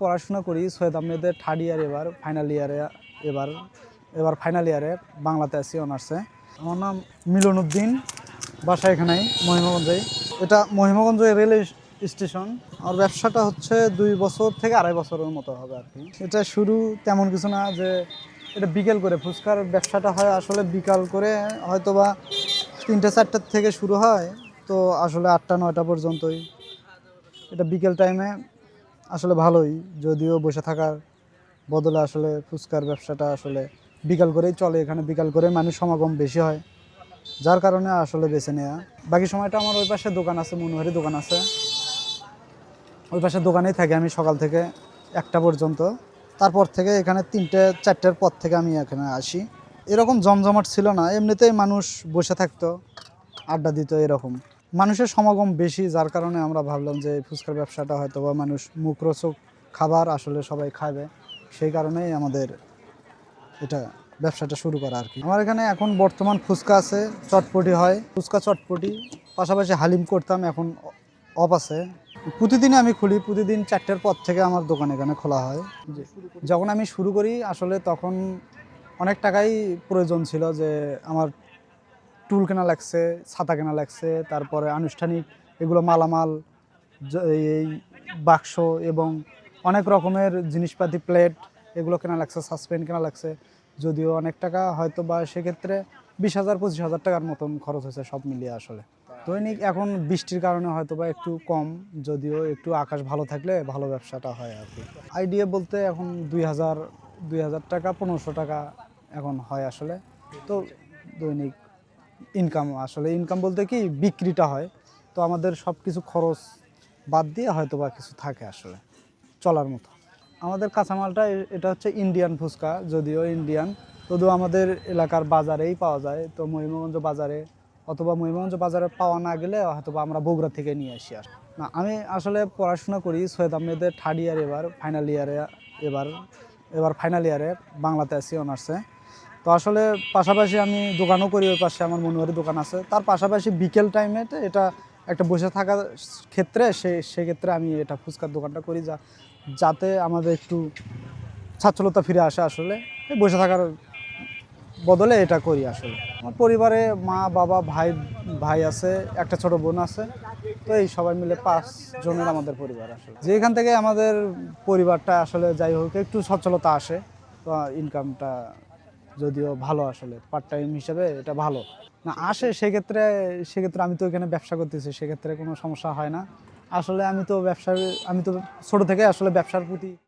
পড়াশোনা করি সৈয়দ আহমেদের থার্ড ইয়ার, এবার এবার ফাইনাল ইয়ারে বাংলাতে আছি অনার্সে। আমার নাম মিলন উদ্দিন, বাসা এখানেই মহিমাগঞ্জেই। এটা মহিমাগঞ্জ রেল স্টেশন। আর ব্যবসাটা হচ্ছে 2 বছর থেকে 2.5 বছরের মতো হবে আর কি। এটা শুরু তেমন কিছু না, যে এটা বিকেল করে ফুচকার ব্যবসাটা হয় আসলে বিকাল করে, হয়তো বা 3-4টার থেকে শুরু হয়, তো আসলে 8-9টা পর্যন্তই। এটা বিকেল টাইমে আসলে ভালোই, যদিও বসে থাকার বদলে আসলে ফুচকার ব্যবসাটা আসলে বিকাল করেই চলে। এখানে বিকাল করে মানুষ সমাগম বেশি হয়, যার কারণে আসলে বেছে নেওয়া। বাকি সময়টা আমার ওই পাশে দোকান আছে, মনোহারি দোকান আছে, ওই পাশে দোকানেই থাকি আমি সকাল থেকে 1টা পর্যন্ত। তারপর থেকে এখানে 3-4টার পর থেকে আমি এখানে আসি। এরকম জমজমাট ছিল না, এমনিতেই মানুষ বসে থাকতো, আড্ডা দিত এরকম। মানুষের সমাগম বেশি, যার কারণে আমরা ভাবলাম যে ফুচকার ব্যবসাটা হয়তো বা মানুষ মুখরোচক খাবার আসলে সবাই খাবে, সেই কারণেই আমাদের এটা ব্যবসাটা শুরু করা আর কি। আমার এখানে এখন বর্তমান ফুচকা আছে, চটপটি হয়, ফুচকা চটপটি, পাশাপাশি হালিম করতাম, এখন অফ আছে। প্রতিদিনই আমি খুলি, প্রতিদিন 4টার পর থেকে আমার দোকান এখানে খোলা হয়। যখন আমি শুরু করি আসলে তখন অনেক টাকাই প্রয়োজন ছিল, যে আমার টুল কেনা লাগছে, ছাতা কেনা লাগছে, তারপরে আনুষ্ঠানিক এগুলো মালামাল, এই বাক্স এবং অনেক রকমের জিনিসপাতি, প্লেট, এগুলো কেনা লাগছে, সাসপেন্ড কেনা লাগছে। যদিও অনেক টাকা, হয়তো বা সেক্ষেত্রে 20,000-25,000 টাকার মতন খরচ হয়েছে সব মিলিয়ে আসলে। দৈনিক এখন বৃষ্টির কারণে হয়তো বা একটু কম, যদিও একটু আকাশ ভালো থাকলে ভালো ব্যবসাটা হয় আর কি। আইডিয়া বলতে এখন 2,000 টাকা, 1500 টাকা এখন হয় আসলে। তো দৈনিক ইনকাম বলতে কি বিক্রিটা হয়, তো আমাদের সব কিছু খরচ বাদ দিয়ে হয়তো বা কিছু থাকে আসলে চলার মতো। আমাদের কাঁচামালটা এটা হচ্ছে ইন্ডিয়ান ফুচকা, যদিও আমাদের এলাকার বাজারেই পাওয়া যায়। তো মহিমাগঞ্জ বাজারে অথবা মহিমাগঞ্জ বাজারে পাওয়া না গেলে হয়তো বা আমরা বগুড়া থেকে নিয়ে আসি। না, আমি আসলে পড়াশোনা করি সৈয়দ আহমেদের থার্ড ইয়ার, এবার ফাইনাল ইয়ারে বাংলাতে আছি অনার্সে। তো আসলে পাশাপাশি আমি দোকানও করি, ওই পাশে আমার মনোহারি দোকান আছে। তার পাশাপাশি বিকেল টাইমে এটা একটা বসে থাকার ক্ষেত্রে সেক্ষেত্রে আমি এটা ফুচকার দোকানটা করি, যাতে আমাদের একটু সচ্ছলতা ফিরে আসে আসলে। বসে থাকার বদলে এটা করি আসলে। আমার পরিবারে মা, বাবা, ভাই আছে, একটা ছোট বোন আছে। তো এই সবাই মিলে 5 জনের আমাদের পরিবার আসলে। যেখান থেকে আমাদের পরিবারটা আসলে যাই হোক একটু সচ্ছলতা আসে, তো ইনকামটা যদিও ভালো আসলে পার্ট টাইম হিসেবে এটা ভালো না আসে, সেক্ষেত্রে আমি তো এখানে ব্যবসা করতেছি, সেক্ষেত্রে কোনো সমস্যা হয় না আসলে। আমি তো ছোট থেকে আসলে ব্যবসার প্রতি